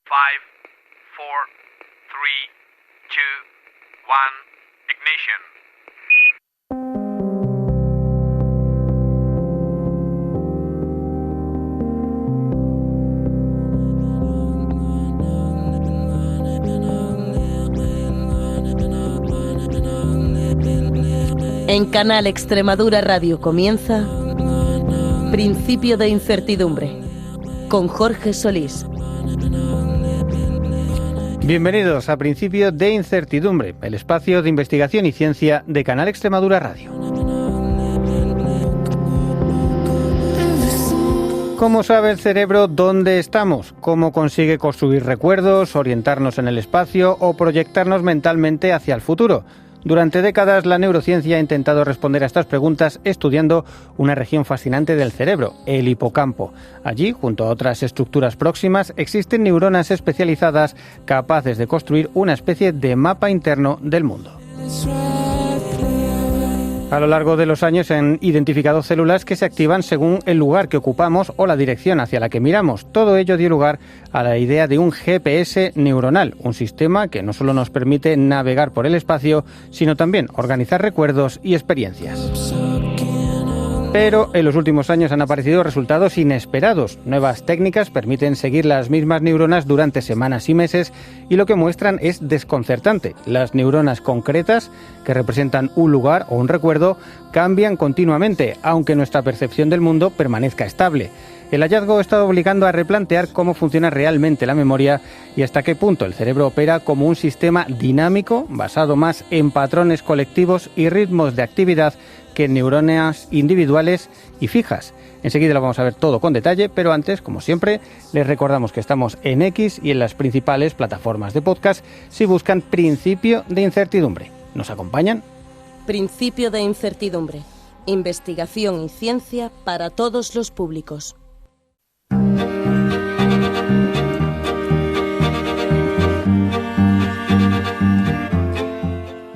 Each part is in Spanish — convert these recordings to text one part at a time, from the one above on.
5, 4, 3, 2, 1, ignition. En Canal Extremadura Radio comienza Principio de Incertidumbre, con Jorge Solís. Bienvenidos a Principio de Incertidumbre, el espacio de investigación y ciencia de Canal Extremadura Radio. ¿Cómo sabe el cerebro dónde estamos? ¿Cómo consigue construir recuerdos, orientarnos en el espacio o proyectarnos mentalmente hacia el futuro? Durante décadas, la neurociencia ha intentado responder a estas preguntas estudiando una región fascinante del cerebro, el hipocampo. Allí, junto a otras estructuras próximas, existen neuronas especializadas capaces de construir una especie de mapa interno del mundo. A lo largo de los años se han identificado células que se activan según el lugar que ocupamos o la dirección hacia la que miramos. Todo ello dio lugar a la idea de un GPS neuronal, un sistema que no solo nos permite navegar por el espacio, sino también organizar recuerdos y experiencias. Pero en los últimos años han aparecido resultados inesperados. Nuevas técnicas permiten seguir las mismas neuronas durante semanas y meses y lo que muestran es desconcertante. Las neuronas concretas, que representan un lugar o un recuerdo, cambian continuamente, aunque nuestra percepción del mundo permanezca estable. El hallazgo está obligando a replantear cómo funciona realmente la memoria y hasta qué punto el cerebro opera como un sistema dinámico, basado más en patrones colectivos y ritmos de actividad que en neuronas individuales y fijas. Enseguida lo vamos a ver todo con detalle, pero antes, como siempre, les recordamos que estamos en X y en las principales plataformas de podcast si buscan Principio de Incertidumbre. ¿Nos acompañan? Principio de Incertidumbre. Investigación y ciencia para todos los públicos.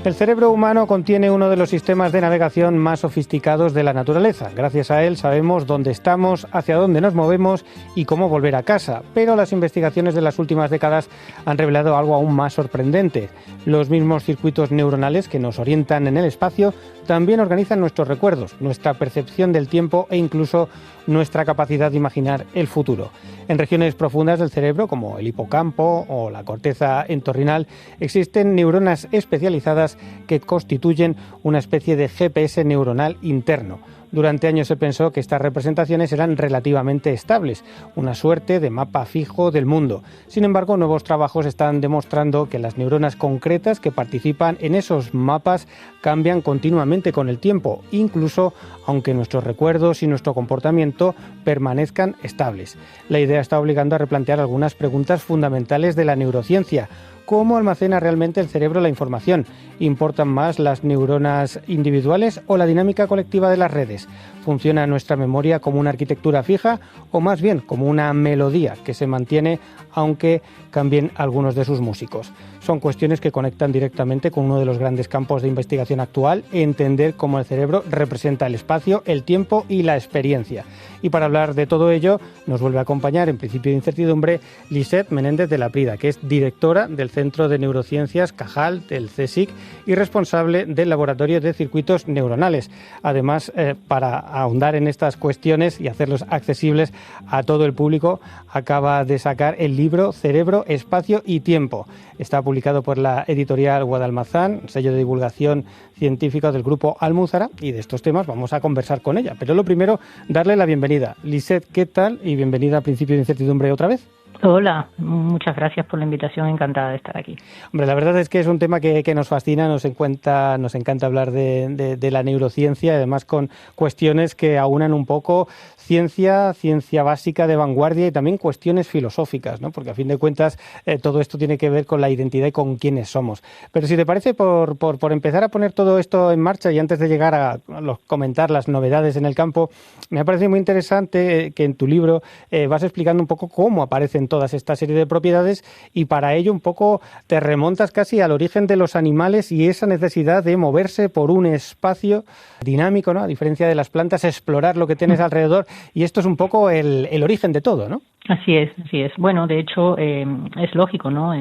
El cerebro humano contiene uno de los sistemas de navegación más sofisticados de la naturaleza. Gracias a él sabemos dónde estamos, hacia dónde nos movemos y cómo volver a casa. Pero las investigaciones de las últimas décadas han revelado algo aún más sorprendente. Los mismos circuitos neuronales que nos orientan en el espacio también organizan nuestros recuerdos, nuestra percepción del tiempo e incluso nuestra capacidad de imaginar el futuro. En regiones profundas del cerebro, como el hipocampo o la corteza entorrinal, existen neuronas especializadas que constituyen una especie de GPS neuronal interno. Durante años se pensó que estas representaciones eran relativamente estables, una suerte de mapa fijo del mundo. Sin embargo, nuevos trabajos están demostrando que las neuronas concretas que participan en esos mapas cambian continuamente con el tiempo, incluso aunque nuestros recuerdos y nuestro comportamiento permanezcan estables. La idea está obligando a replantear algunas preguntas fundamentales de la neurociencia. ¿Cómo almacena realmente el cerebro la información? ¿Importan más las neuronas individuales o la dinámica colectiva de las redes? ¿Funciona nuestra memoria como una arquitectura fija o más bien como una melodía que se mantiene aunque cambien algunos de sus músicos? Son cuestiones que conectan directamente con uno de los grandes campos de investigación actual, entender cómo el cerebro representa el espacio, el tiempo y la experiencia. Y para hablar de todo ello, nos vuelve a acompañar en Principio de Incertidumbre Lisette Menéndez de la Prida, que es directora del Centro de Neurociencias Cajal del CSIC y responsable del Laboratorio de Circuitos Neuronales. Además, para ahondar en estas cuestiones y hacerlos accesibles a todo el público, acaba de sacar el libro Cerebro, Espacio y Tiempo. Está publicado por la editorial Guadalmazán, sello de divulgación científica del grupo Almuzara, y de estos temas vamos a conversar con ella. Pero lo primero, darle la bienvenida. Lisette, ¿qué tal? Y bienvenida a Principio de Incertidumbre otra vez. Hola, muchas gracias por la invitación, encantada de estar aquí. Hombre, la verdad es que es un tema que nos fascina, nos encanta hablar de la neurociencia, además con cuestiones que aunan un poco ciencia básica de vanguardia y también cuestiones filosóficas, ¿no? Porque a fin de cuentas todo esto tiene que ver con la identidad y con quiénes somos. Pero si te parece, por empezar a poner todo esto en marcha y antes de llegar a comentar las novedades en el campo, me ha parecido muy interesante que en tu libro vas explicando un poco cómo aparecen todas esta serie de propiedades y para ello un poco te remontas casi al origen de los animales y esa necesidad de moverse por un espacio dinámico, ¿no? A diferencia de las plantas, explorar lo que tienes alrededor y esto es un poco el origen de todo, ¿no? Así es, así es. Bueno, de hecho, es lógico, ¿no?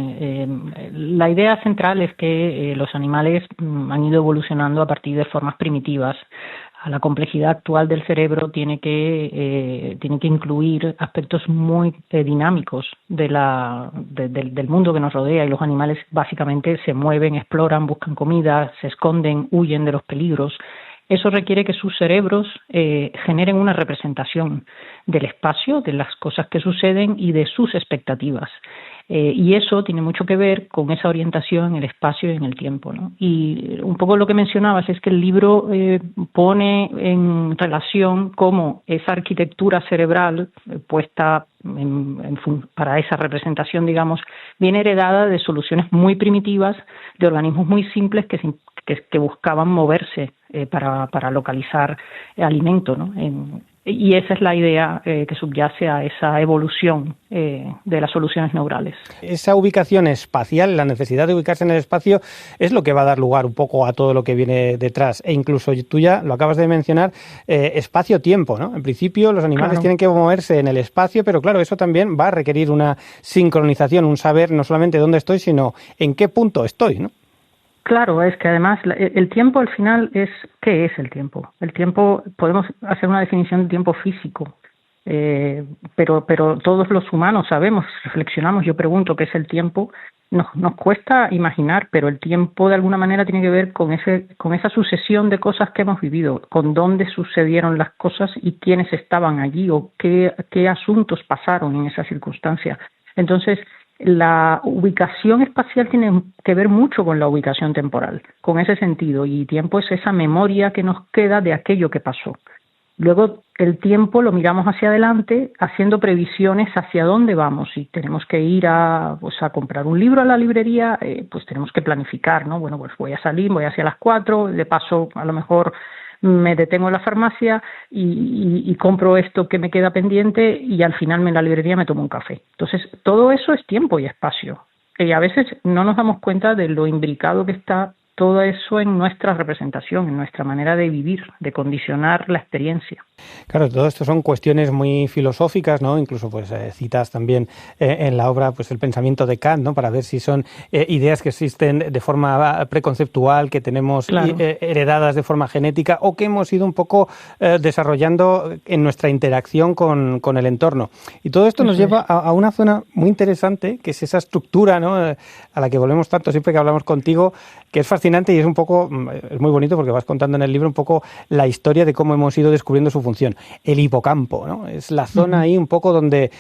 La idea central es que los animales han ido evolucionando a partir de formas primitivas. A la complejidad actual del cerebro tiene que incluir aspectos muy dinámicos del mundo que nos rodea, y los animales básicamente se mueven, exploran, buscan comida, se esconden, huyen de los peligros. Eso requiere que sus cerebros generen una representación del espacio, de las cosas que suceden y de sus expectativas. Y eso tiene mucho que ver con esa orientación en el espacio y en el tiempo, ¿no? Y un poco lo que mencionabas es que el libro pone en relación cómo esa arquitectura cerebral puesta para esa representación, digamos, viene heredada de soluciones muy primitivas de organismos muy simples que buscaban moverse para localizar alimento, ¿no? Y esa es la idea que subyace a esa evolución de las soluciones neurales. Esa ubicación espacial, la necesidad de ubicarse en el espacio, es lo que va a dar lugar un poco a todo lo que viene detrás. E incluso tú ya lo acabas de mencionar, espacio-tiempo, ¿no? En principio los animales tienen que moverse en el espacio, pero claro, eso también va a requerir una sincronización, un saber no solamente dónde estoy, sino en qué punto estoy, ¿no? Claro, es que además el tiempo al final es... ¿Qué es el tiempo? El tiempo, podemos hacer una definición de tiempo físico, pero todos los humanos sabemos, reflexionamos, yo pregunto qué es el tiempo, nos cuesta imaginar, pero el tiempo de alguna manera tiene que ver con esa sucesión de cosas que hemos vivido, con dónde sucedieron las cosas y quiénes estaban allí o qué asuntos pasaron en esa circunstancia. Entonces, la ubicación espacial tiene que ver mucho con la ubicación temporal, con ese sentido, y tiempo es esa memoria que nos queda de aquello que pasó. Luego el tiempo lo miramos hacia adelante haciendo previsiones hacia dónde vamos. Si tenemos que ir a comprar un libro a la librería, pues tenemos que planificar, ¿no? Bueno, pues voy a salir, voy hacia las 4, de paso a lo mejor me detengo en la farmacia y compro esto que me queda pendiente y al final en la librería me tomo un café. Entonces, todo eso es tiempo y espacio. Y a veces no nos damos cuenta de lo imbricado que está todo eso en nuestra representación, en nuestra manera de vivir, de condicionar la experiencia. Claro, todo esto son cuestiones muy filosóficas, ¿no? Incluso pues citas también en la obra pues el pensamiento de Kant, ¿no? Para ver si son ideas que existen de forma preconceptual, que tenemos heredadas de forma genética o que hemos ido un poco desarrollando en nuestra interacción con el entorno. Y todo esto nos lleva a una zona muy interesante, que es esa estructura, ¿no? A la que volvemos tanto siempre que hablamos contigo, que es fascinante y es muy bonito porque vas contando en el libro un poco la historia de cómo hemos ido descubriendo su función. El hipocampo, ¿no? Es la zona ahí un poco donde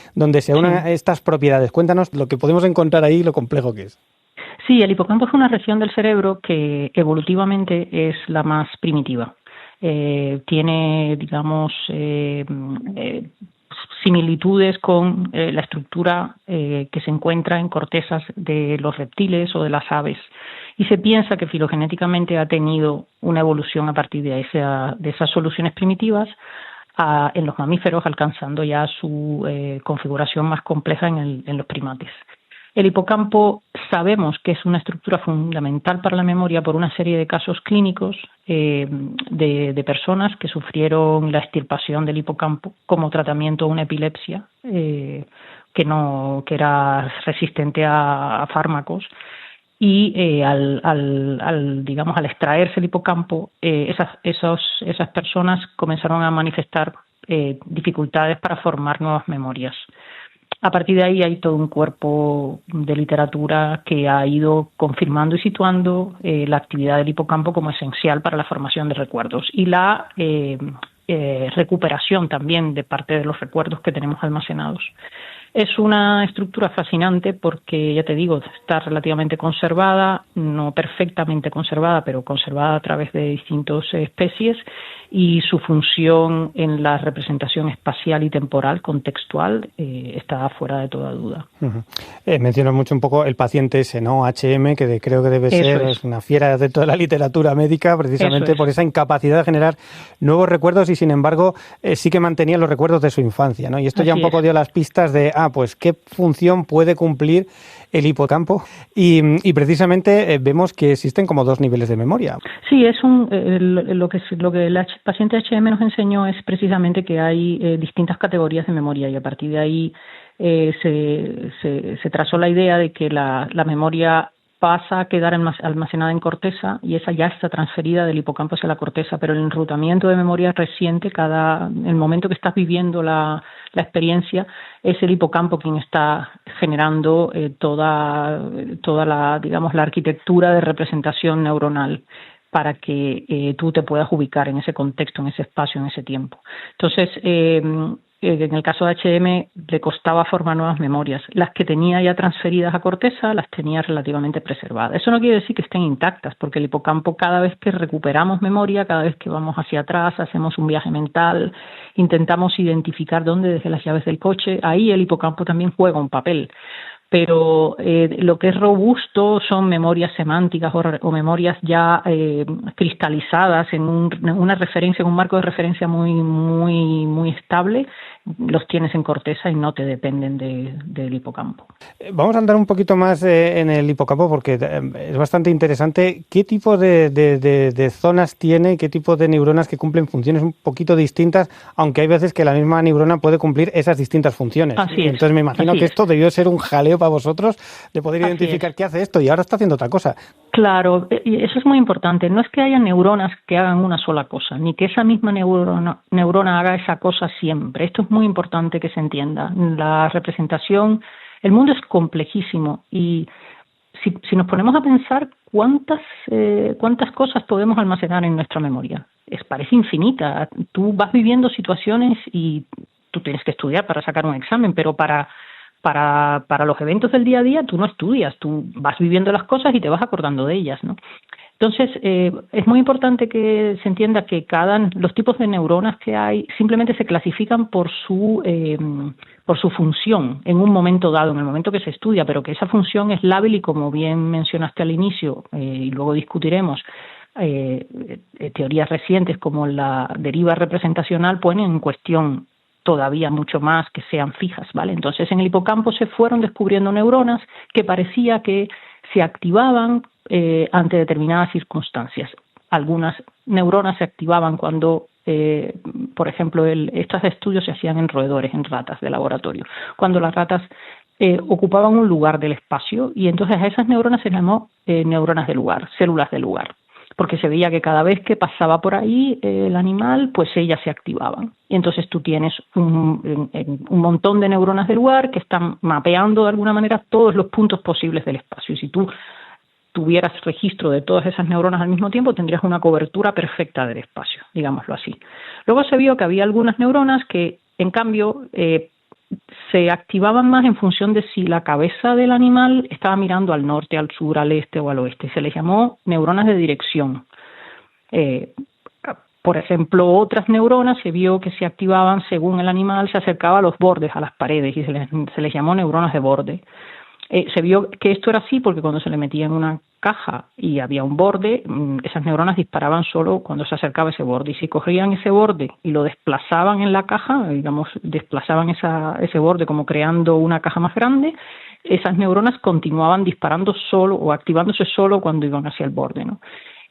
se unen estas propiedades. Cuéntanos lo que podemos encontrar ahí y lo complejo que es. Sí, el hipocampo es una región del cerebro que evolutivamente es la más primitiva. Tiene, digamos, similitudes con la estructura que se encuentra en cortezas de los reptiles o de las aves. Y se piensa que filogenéticamente ha tenido una evolución a partir de esas soluciones primitivas en los mamíferos, alcanzando ya su configuración más compleja en los primates. El hipocampo sabemos que es una estructura fundamental para la memoria por una serie de casos clínicos de personas que sufrieron la extirpación del hipocampo como tratamiento a una epilepsia que era resistente a fármacos. Y al extraerse el hipocampo, esas personas comenzaron a manifestar dificultades para formar nuevas memorias. A partir de ahí hay todo un cuerpo de literatura que ha ido confirmando y situando la actividad del hipocampo como esencial para la formación de recuerdos y la recuperación también de parte de los recuerdos que tenemos almacenados. Es una estructura fascinante porque, ya te digo, está relativamente conservada, no perfectamente conservada, pero conservada a través de distintas especies, y su función en la representación espacial y temporal, contextual, está fuera de toda duda. Mencionas mucho un poco el paciente ese, ¿no? HM, que creo que debe ser una fiera dentro de la literatura médica, precisamente por esa incapacidad de generar nuevos recuerdos y, sin embargo, sí que mantenía los recuerdos de su infancia, ¿no? Y esto ya un poco dio las pistas de pues qué función puede cumplir el hipocampo, y precisamente vemos que existen como 2 niveles de memoria. Sí, es lo que el paciente HM nos enseñó es precisamente que hay distintas categorías de memoria, y a partir de ahí se trazó la idea de que la memoria pasa a quedar almacenada en corteza, y esa ya está transferida del hipocampo hacia la corteza, pero el enrutamiento de memoria reciente, el momento que estás viviendo la experiencia, es el hipocampo quien está generando toda la, digamos, la arquitectura de representación neuronal para que tú te puedas ubicar en ese contexto, en ese espacio, en ese tiempo. Entonces, en el caso de HM le costaba formar nuevas memorias. Las que tenía ya transferidas a corteza las tenía relativamente preservadas. Eso no quiere decir que estén intactas, porque el hipocampo, cada vez que recuperamos memoria, cada vez que vamos hacia atrás, hacemos un viaje mental, intentamos identificar dónde dejé las llaves del coche, ahí el hipocampo también juega un papel. Pero lo que es robusto son memorias semánticas o memorias ya cristalizadas en una referencia, en un marco de referencia muy estable. Los tienes en corteza y no te dependen del hipocampo. Vamos a andar un poquito más en el hipocampo, porque es bastante interesante. ¿Qué tipo de zonas tiene, qué tipo de neuronas que cumplen funciones un poquito distintas, aunque hay veces que la misma neurona puede cumplir esas distintas funciones? Así es. Entonces me imagino que esto debió ser un jaleo para vosotros de poder identificar qué hace esto, y ahora está haciendo otra cosa. Claro, y eso es muy importante. No es que haya neuronas que hagan una sola cosa, ni que esa misma neurona haga esa cosa siempre. Esto es muy importante que se entienda. La representación, el mundo es complejísimo, y si nos ponemos a pensar cuántas cosas podemos almacenar en nuestra memoria, parece infinita. Tú vas viviendo situaciones y tú tienes que estudiar para sacar un examen, pero para los eventos del día a día tú no estudias, tú vas viviendo las cosas y te vas acordando de ellas, ¿no? Entonces, es muy importante que se entienda que los tipos de neuronas que hay simplemente se clasifican por su función en un momento dado, en el momento que se estudia, pero que esa función es lábil, y como bien mencionaste al inicio, y luego discutiremos, teorías recientes como la deriva representacional ponen en cuestión todavía mucho más que sean fijas, ¿vale? Entonces, en el hipocampo se fueron descubriendo neuronas que parecía que se activaban ante determinadas circunstancias. Algunas neuronas se activaban cuando, por ejemplo, estos estudios se hacían en roedores, en ratas de laboratorio, cuando las ratas ocupaban un lugar del espacio, y entonces a esas neuronas se llamó neuronas de lugar, células de lugar, porque se veía que cada vez que pasaba por ahí el animal, pues ellas se activaban. Y entonces tú tienes un montón de neuronas de lugar que están mapeando de alguna manera todos los puntos posibles del espacio. Y si tú tuvieras registro de todas esas neuronas al mismo tiempo, tendrías una cobertura perfecta del espacio, digámoslo así. Luego se vio que había algunas neuronas que, en cambio, se activaban más en función de si la cabeza del animal estaba mirando al norte, al sur, al este o al oeste. Se les llamó neuronas de dirección. Por ejemplo, otras neuronas se vio que se activaban según el animal se acercaba a los bordes, a las paredes, y se les llamó neuronas de borde. Se vio que esto era así porque cuando se le metía en una caja y había un borde, esas neuronas disparaban solo cuando se acercaba ese borde, y si cogían ese borde y lo desplazaban en la caja, digamos, desplazaban ese borde como creando una caja más grande, esas neuronas continuaban disparando solo o activándose solo cuando iban hacia el borde, ¿no?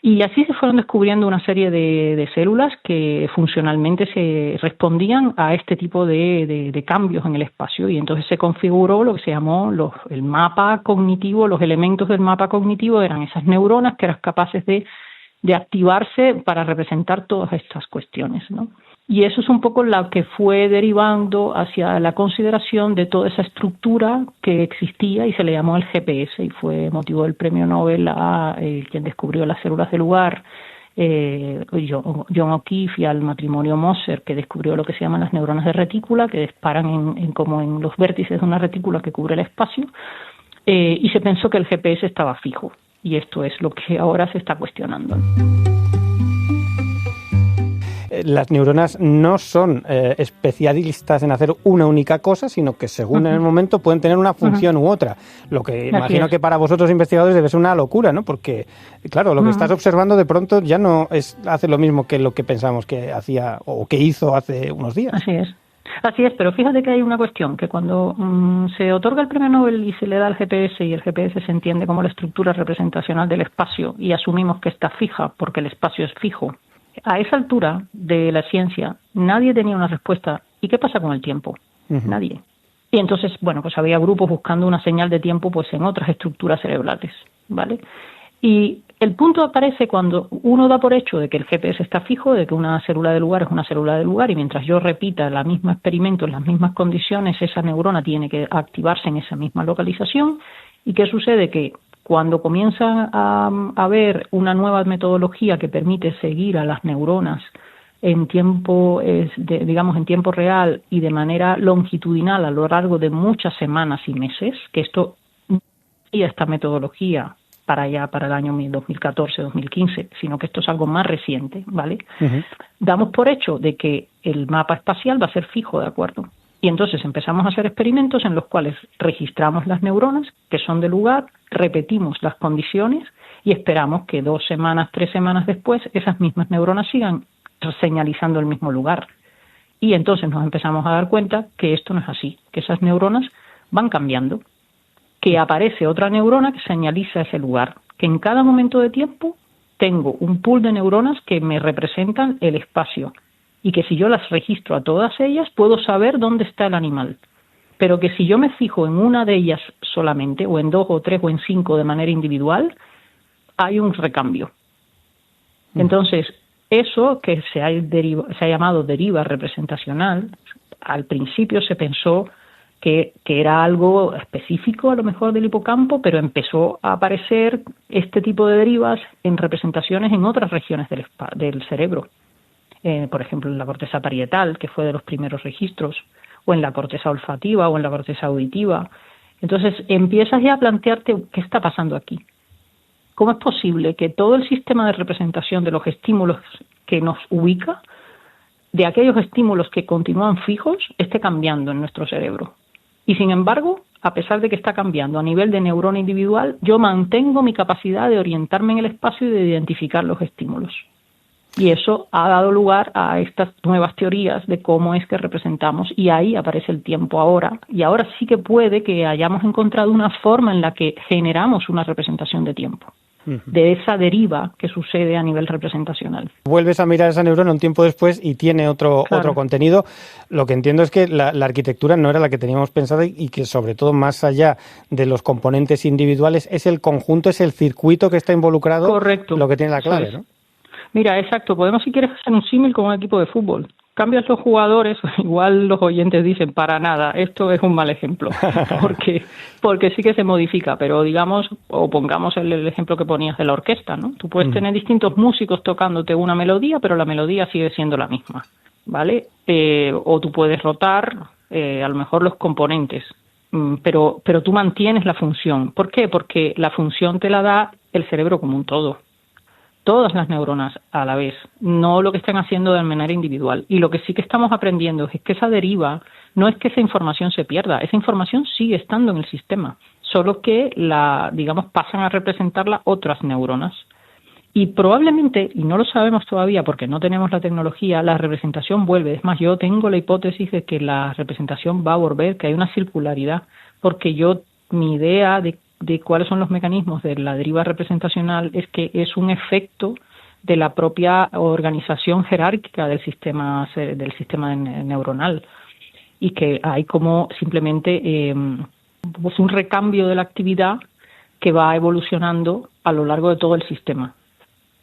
Y así se fueron descubriendo una serie de células que funcionalmente se respondían a este tipo de cambios en el espacio, y entonces se configuró lo que se llamó el mapa cognitivo. Los elementos del mapa cognitivo eran esas neuronas que eran capaces de activarse para representar todas estas cuestiones, ¿no? Y eso es un poco lo que fue derivando hacia la consideración de toda esa estructura que existía, y se le llamó el GPS, y fue motivo del premio Nobel a quien descubrió las células de lugar, John O'Keefe, y al matrimonio Moser, que descubrió lo que se llaman las neuronas de retícula, que disparan como en los vértices de una retícula que cubre el espacio, y se pensó que el GPS estaba fijo, y esto es lo que ahora se está cuestionando. Las neuronas no son especialistas en hacer una única cosa, sino que según en el momento pueden tener una función u otra. Lo que imagino que para vosotros investigadores debe ser una locura, ¿no? Porque, claro, lo que estás observando de pronto ya no hace lo mismo que lo que pensamos que hacía o que hizo hace unos días. Así es. Así es, pero fíjate que hay una cuestión, que cuando se otorga el premio Nobel y se le da al GPS, y el GPS se entiende como la estructura representacional del espacio, y asumimos que está fija porque el espacio es fijo, a esa altura de la ciencia nadie tenía una respuesta. ¿Y qué pasa con el tiempo? Nadie. Y entonces, bueno, pues había grupos buscando una señal de tiempo pues en otras estructuras cerebrales, ¿vale? Y el punto aparece cuando uno da por hecho de que el GPS está fijo, de que una célula de lugar es una célula de lugar, y mientras yo repita el mismo experimento en las mismas condiciones, esa neurona tiene que activarse en esa misma localización. ¿Y qué sucede? Que cuando comienza a haber una nueva metodología que permite seguir a las neuronas en tiempo, digamos, en tiempo real y de manera longitudinal a lo largo de muchas semanas y meses, que esto y esta metodología para el año 2014-2015, sino que esto es algo más reciente, ¿vale? Damos por hecho de que el mapa espacial va a ser fijo, ¿de acuerdo? Y entonces empezamos a hacer experimentos en los cuales registramos las neuronas que son de lugar, repetimos las condiciones y esperamos que 2 semanas, 3 semanas después esas mismas neuronas sigan señalizando el mismo lugar. Y entonces nos empezamos a dar cuenta que esto no es así, que esas neuronas van cambiando, que aparece otra neurona que señaliza ese lugar, que en cada momento de tiempo tengo un pool de neuronas que me representan el espacio y que si yo las registro a todas ellas puedo saber dónde está el animal, pero que si yo me fijo en una de ellas solamente, o en 2 o 3 o en 5 de manera individual, hay un recambio. Entonces, eso que se ha llamado deriva representacional, al principio se pensó que era algo específico a lo mejor del hipocampo, pero empezó a aparecer este tipo de derivas en representaciones en otras regiones del cerebro. Por ejemplo, en la corteza parietal, que fue de los primeros registros, o en la corteza olfativa o en la corteza auditiva. Entonces empiezas ya a plantearte qué está pasando aquí. ¿Cómo es posible que todo el sistema de representación de los estímulos que nos ubica, de aquellos estímulos que continúan fijos, esté cambiando en nuestro cerebro? Y sin embargo, a pesar de que está cambiando a nivel de neurona individual, yo mantengo mi capacidad de orientarme en el espacio y de identificar los estímulos. Y eso ha dado lugar a estas nuevas teorías de cómo es que representamos, y ahí aparece el tiempo ahora, y ahora sí que puede que hayamos encontrado una forma en la que generamos una representación de tiempo, de esa deriva que sucede a nivel representacional. Vuelves a mirar esa neurona un tiempo después y tiene otro contenido. Lo que entiendo es que la arquitectura no era la que teníamos pensada y que sobre todo más allá de los componentes individuales es el conjunto, es el circuito que está involucrado. Correcto. Lo que tiene la clave, ¿no? Mira, exacto. Podemos, si quieres, hacer un símil con un equipo de fútbol. Cambias los jugadores, igual los oyentes dicen, para nada, esto es un mal ejemplo, porque sí que se modifica, pero digamos, o pongamos el ejemplo que ponías de la orquesta, ¿no? Tú puedes tener distintos músicos tocándote una melodía, pero la melodía sigue siendo la misma, ¿vale? O tú puedes rotar, a lo mejor los componentes, pero tú mantienes la función. ¿Por qué? Porque la función te la da el cerebro como un todo. Todas las neuronas a la vez, no lo que estén haciendo de manera individual. Y lo que sí que estamos aprendiendo es que esa deriva no es que esa información se pierda, esa información sigue estando en el sistema, solo que pasan a representarla otras neuronas. Y probablemente, y no lo sabemos todavía porque no tenemos la tecnología, la representación vuelve. Es más, yo tengo la hipótesis de que la representación va a volver, que hay una circularidad, porque mi idea de cuáles son los mecanismos de la deriva representacional es que es un efecto de la propia organización jerárquica del sistema neuronal, y que hay como simplemente un recambio de la actividad que va evolucionando a lo largo de todo el sistema.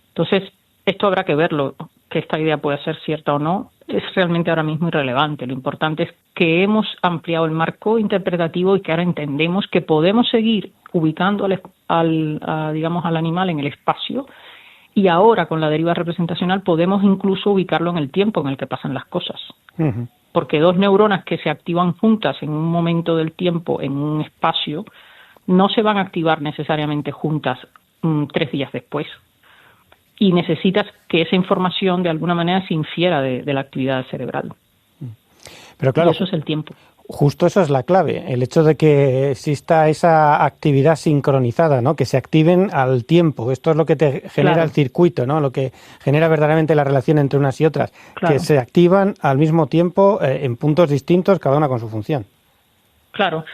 Entonces, esto habrá que verlo, que esta idea pueda ser cierta o no, es realmente ahora mismo irrelevante. Lo importante es que hemos ampliado el marco interpretativo y que ahora entendemos que podemos seguir ubicando al animal en el espacio, y ahora con la deriva representacional podemos incluso ubicarlo en el tiempo en el que pasan las cosas. Porque 2 neuronas que se activan juntas en un momento del tiempo en un espacio no se van a activar necesariamente juntas 3 días después. Y necesitas que esa información de alguna manera se infiera de la actividad cerebral. Pero claro, y eso es el tiempo. Justo eso es la clave, el hecho de que exista esa actividad sincronizada, ¿no? Que se activen al tiempo. Esto es lo que te genera el circuito, ¿no? Lo que genera verdaderamente la relación entre unas y otras, que se activan al mismo tiempo en puntos distintos, cada una con su función. Claro.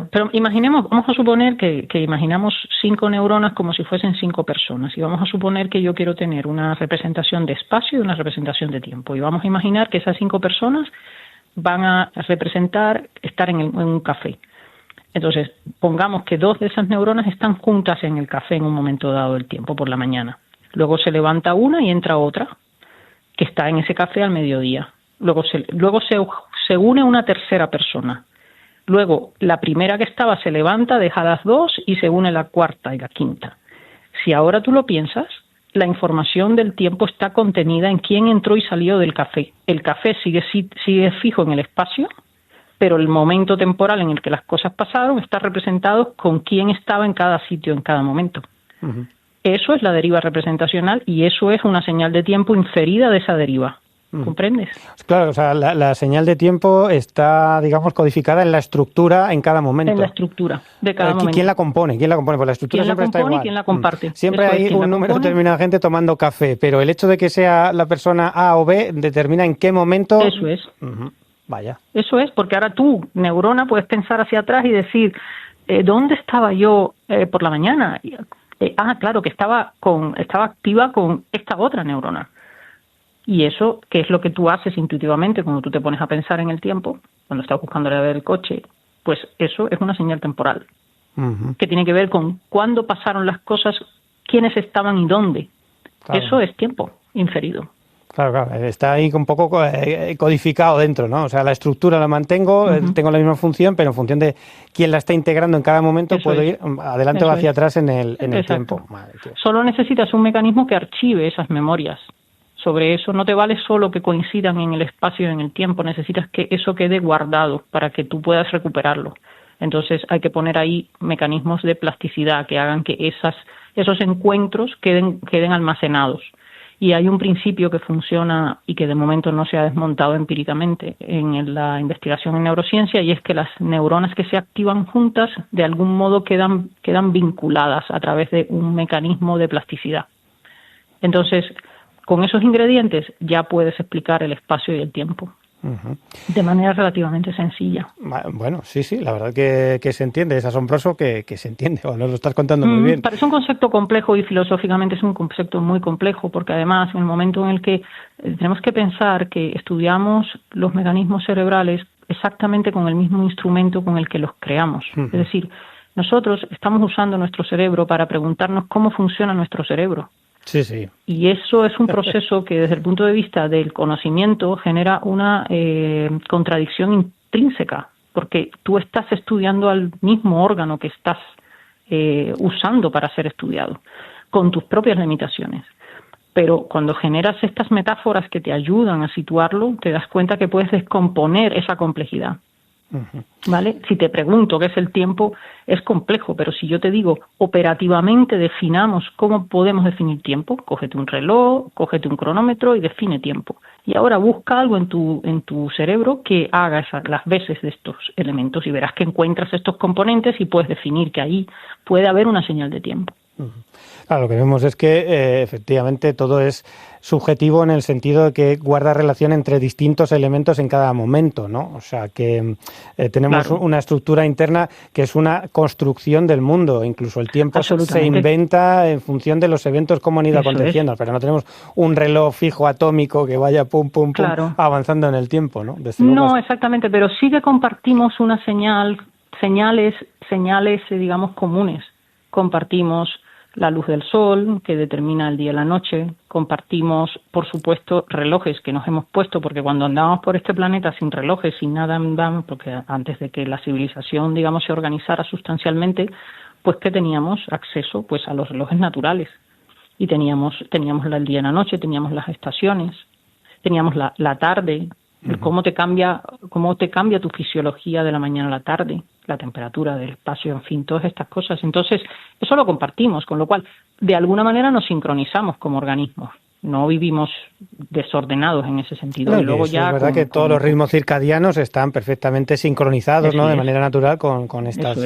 Pero vamos a suponer que imaginamos 5 neuronas como si fuesen 5 personas, y vamos a suponer que yo quiero tener una representación de espacio y una representación de tiempo, y vamos a imaginar que esas 5 personas van a representar estar en un café. Entonces, pongamos que 2 de esas neuronas están juntas en el café en un momento dado del tiempo, por la mañana. Luego se levanta una y entra otra, que está en ese café al mediodía. Luego se une una tercera persona. Luego, la primera que estaba se levanta, deja las 2 y se une la cuarta y la quinta. Si ahora tú lo piensas, la información del tiempo está contenida en quién entró y salió del café. El café sigue fijo en el espacio, pero el momento temporal en el que las cosas pasaron está representado con quién estaba en cada sitio, en cada momento. Uh-huh. Eso es la deriva representacional y eso es una señal de tiempo inferida de esa deriva. ¿Comprendes? Claro, o sea, la señal de tiempo está, digamos, codificada en la estructura en cada momento. En la estructura de cada momento. ¿Quién la compone? Pues la estructura siempre está igual. ¿Quién la comparte? Siempre hay un número determinado de gente tomando café, pero el hecho de que sea la persona A o B determina en qué momento... Eso es. Uh-huh. Vaya. Eso es, porque ahora tú, neurona, puedes pensar hacia atrás y decir, ¿dónde estaba yo por la mañana? Claro, que estaba activa con esta otra neurona. Y eso, que es lo que tú haces intuitivamente cuando tú te pones a pensar en el tiempo, cuando estás buscando la llave del coche, pues eso es una señal temporal, uh-huh, que tiene que ver con cuándo pasaron las cosas, quiénes estaban y dónde. Claro. Eso es tiempo inferido. Claro, está ahí un poco codificado dentro, ¿no? O sea, la estructura la mantengo, uh-huh, tengo la misma función, pero en función de quién la está integrando en cada momento, eso puedo ir adelante o hacia atrás en el tiempo. Madre, solo necesitas un mecanismo que archive esas memorias. Sobre eso no te vale solo que coincidan en el espacio y en el tiempo, necesitas que eso quede guardado para que tú puedas recuperarlo. Entonces hay que poner ahí mecanismos de plasticidad que hagan que esos encuentros queden almacenados. Y hay un principio que funciona y que de momento no se ha desmontado empíricamente en la investigación en neurociencia, y es que las neuronas que se activan juntas de algún modo quedan vinculadas a través de un mecanismo de plasticidad. Entonces, con esos ingredientes ya puedes explicar el espacio y el tiempo, uh-huh, de manera relativamente sencilla. Bueno, sí, la verdad que se entiende, es asombroso que se entiende, o nos lo estás contando muy bien. Parece un concepto complejo y filosóficamente es un concepto muy complejo, porque además en el momento en el que tenemos que pensar que estudiamos los mecanismos cerebrales exactamente con el mismo instrumento con el que los creamos, uh-huh, es decir, nosotros estamos usando nuestro cerebro para preguntarnos cómo funciona nuestro cerebro. Sí. Y eso es un proceso que desde el punto de vista del conocimiento genera una contradicción intrínseca, porque tú estás estudiando al mismo órgano que estás usando para ser estudiado, con tus propias limitaciones. Pero cuando generas estas metáforas que te ayudan a situarlo, te das cuenta que puedes descomponer esa complejidad. Uh-huh. ¿Vale? Si te pregunto qué es el tiempo, es complejo, pero si yo te digo operativamente definamos cómo podemos definir tiempo, cógete un reloj, cógete un cronómetro y define tiempo. Y ahora busca algo en tu cerebro que haga las veces de estos elementos y verás que encuentras estos componentes y puedes definir que ahí puede haber una señal de tiempo. Uh-huh. Claro, lo que vemos es que efectivamente todo es subjetivo en el sentido de que guarda relación entre distintos elementos en cada momento, ¿no? O sea, que tenemos una estructura interna que es una construcción del mundo. Incluso el tiempo se inventa en función de los eventos como han ido aconteciendo, pero no tenemos un reloj fijo atómico que vaya pum, avanzando en el tiempo, ¿no? No, exactamente, pero sí que compartimos una señales, digamos, comunes. Compartimos la luz del sol, que determina el día y la noche. Compartimos, por supuesto, relojes que nos hemos puesto, porque cuando andábamos por este planeta sin relojes, sin nada, porque antes de que la civilización, digamos, se organizara sustancialmente, pues que teníamos acceso pues a los relojes naturales. Y teníamos el día y la noche, teníamos las estaciones, teníamos la tarde, uh-huh, cómo te cambia tu fisiología de la mañana a la tarde, la temperatura del espacio, en fin, todas estas cosas. Entonces, eso lo compartimos, con lo cual, de alguna manera nos sincronizamos como organismos, no vivimos desordenados en ese sentido. No, y luego ya es verdad que todos los ritmos circadianos están perfectamente sincronizados, ¿no? De manera natural con estos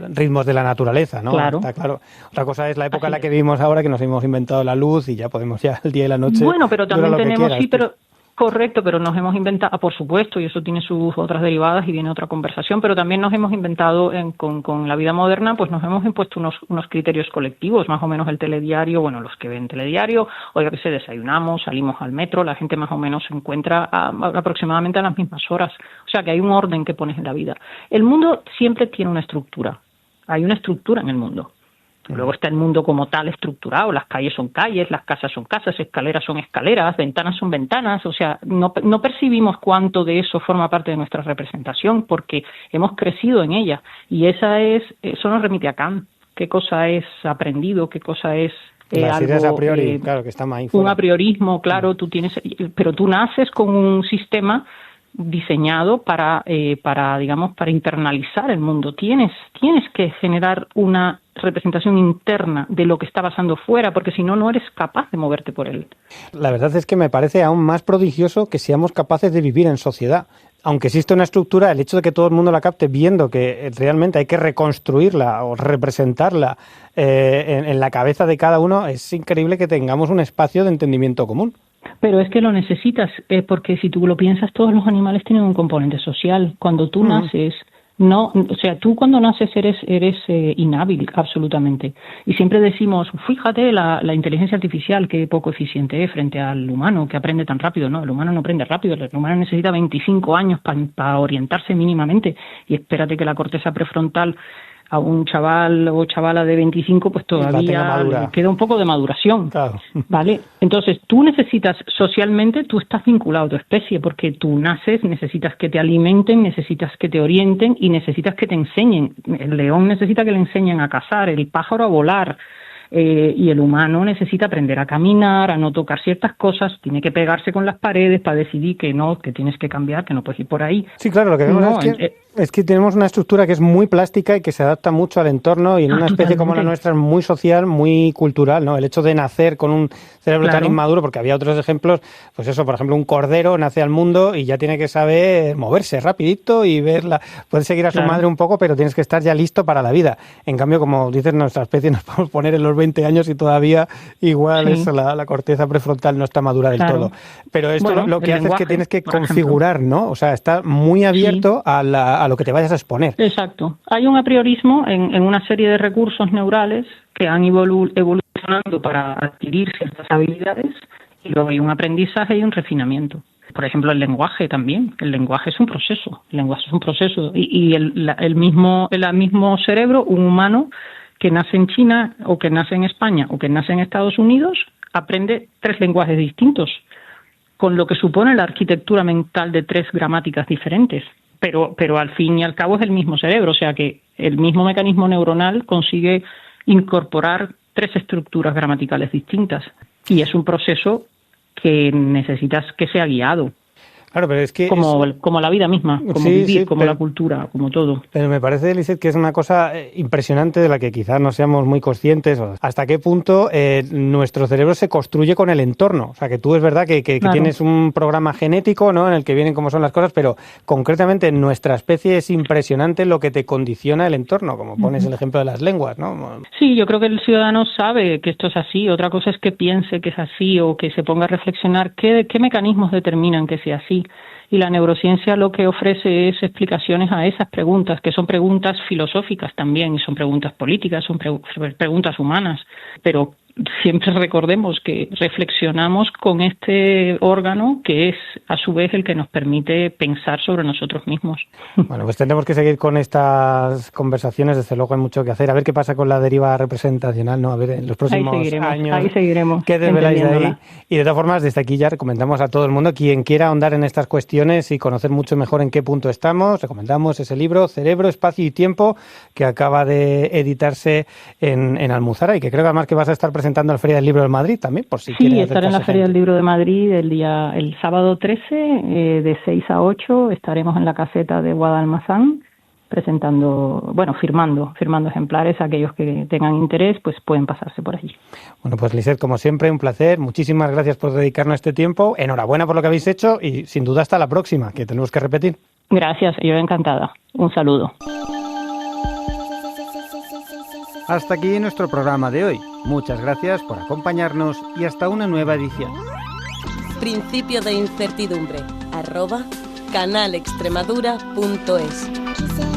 ritmos de la naturaleza, ¿no? Claro. Está claro. Otra cosa es la época en la que vivimos ahora, que nos hemos inventado la luz y ya podemos ya el día y la noche. Bueno, pero también tenemos, quieras, correcto, pero nos hemos inventado, por supuesto, y eso tiene sus otras derivadas y viene otra conversación, pero también nos hemos inventado con la vida moderna, pues nos hemos impuesto unos criterios colectivos, más o menos el telediario, bueno, los que ven telediario, o yo que sé, desayunamos, salimos al metro, la gente más o menos se encuentra aproximadamente a las mismas horas, o sea que hay un orden que pones en la vida. El mundo siempre tiene una estructura, hay una estructura en el mundo. Luego está el mundo como tal estructurado, las calles son calles, las casas son casas, escaleras son escaleras, ventanas son ventanas, o sea, no percibimos cuánto de eso forma parte de nuestra representación porque hemos crecido en ella y eso nos remite a Kant, qué cosa es aprendido, qué cosa es las algo, ideas a priori, claro, que están ahí fuera. Un apriorismo, claro, pero tú naces con un sistema diseñado para internalizar el mundo. Tienes que generar una representación interna de lo que está pasando fuera, porque si no, no eres capaz de moverte por él. La verdad es que me parece aún más prodigioso que seamos capaces de vivir en sociedad. Aunque existe una estructura, el hecho de que todo el mundo la capte viendo que realmente hay que reconstruirla o representarla en la cabeza de cada uno, es increíble que tengamos un espacio de entendimiento común. Pero es que lo necesitas, porque si tú lo piensas, todos los animales tienen un componente social. Cuando tú naces, tú cuando naces eres inhábil, absolutamente. Y siempre decimos, fíjate la inteligencia artificial, qué poco eficiente es frente al humano, que aprende tan rápido. No, el humano no aprende rápido, el humano necesita 25 años para orientarse mínimamente. Y espérate que la corteza prefrontal a un chaval o chavala de 25, pues todavía le queda un poco de maduración, claro. ¿Vale? Entonces, tú necesitas, socialmente, tú estás vinculado a tu especie, porque tú naces, necesitas que te alimenten, necesitas que te orienten y necesitas que te enseñen. El león necesita que le enseñen a cazar, el pájaro a volar, y el humano necesita aprender a caminar, a no tocar ciertas cosas, tiene que pegarse con las paredes para decidir que no, que tienes que cambiar, que no puedes ir por ahí. Sí, claro, lo que vemos es que tenemos una estructura que es muy plástica y que se adapta mucho al entorno y en una especie como la nuestra es muy social, muy cultural, ¿no? El hecho de nacer con un cerebro tan inmaduro, porque había otros ejemplos, pues eso, por ejemplo, un cordero nace al mundo y ya tiene que saber moverse rapidito y verla, puedes seguir a su madre un poco, pero tienes que estar ya listo para la vida. En cambio, como dices, nuestra especie nos podemos poner en los 20 años y todavía igual la corteza prefrontal no está madura del todo. Pero esto lo que hace es que tienes que configurar, ¿no? O sea, está muy abierto a lo que te vayas a exponer. Exacto. Hay un apriorismo en una serie de recursos neurales que han evolucionando para adquirir ciertas habilidades y luego hay un aprendizaje y un refinamiento. Por ejemplo, el lenguaje también. El lenguaje es un proceso. El lenguaje es un proceso. Y el mismo cerebro, un humano que nace en China o que nace en España o que nace en Estados Unidos, aprende 3 lenguajes distintos, con lo que supone la arquitectura mental de 3 gramáticas diferentes. Pero al fin y al cabo es el mismo cerebro, o sea que el mismo mecanismo neuronal consigue incorporar 3 estructuras gramaticales distintas. Y es un proceso que necesitas que sea guiado. Claro, pero es que como la vida misma, como vivir, como la cultura, como todo. Pero me parece, Lisette, que es una cosa impresionante de la que quizás no seamos muy conscientes. Hasta qué punto nuestro cerebro se construye con el entorno. O sea, que tú es verdad que tienes un programa genético, ¿no?, en el que vienen cómo son las cosas, pero concretamente en nuestra especie es impresionante lo que te condiciona el entorno, como pones el ejemplo de las lenguas, ¿no? Sí, yo creo que el ciudadano sabe que esto es así. Otra cosa es que piense que es así o que se ponga a reflexionar qué mecanismos determinan que sea así. Y la neurociencia lo que ofrece es explicaciones a esas preguntas, que son preguntas filosóficas también, y son preguntas políticas, son preguntas humanas, pero siempre recordemos que reflexionamos con este órgano que es a su vez el que nos permite pensar sobre nosotros mismos. Bueno, pues tendremos que seguir con estas conversaciones, desde luego hay mucho que hacer, a ver qué pasa con la deriva representacional, ¿no? A ver en los próximos años ahí seguiremos qué desveláis de ahí. Y de todas formas, desde aquí ya recomendamos a todo el mundo, quien quiera ahondar en estas cuestiones y conocer mucho mejor en qué punto estamos, recomendamos ese libro, Cerebro, Espacio y Tiempo, que acaba de editarse en Almuzara y que creo que además que vas a estar presentando en la Feria del Libro de Madrid también, por si quieres. Sí, estaré en la Feria del Libro de Madrid el sábado 13, de 6 a 8, estaremos en la caseta de Guadalmazán presentando, firmando ejemplares. Aquellos que tengan interés, pues pueden pasarse por allí. Bueno, pues Lisette, como siempre, un placer. Muchísimas gracias por dedicarnos este tiempo. Enhorabuena por lo que habéis hecho y sin duda hasta la próxima, que tenemos que repetir. Gracias, yo encantada. Un saludo. Hasta aquí nuestro programa de hoy. Muchas gracias por acompañarnos y hasta una nueva edición. Principio de incertidumbre @canalextremadura.es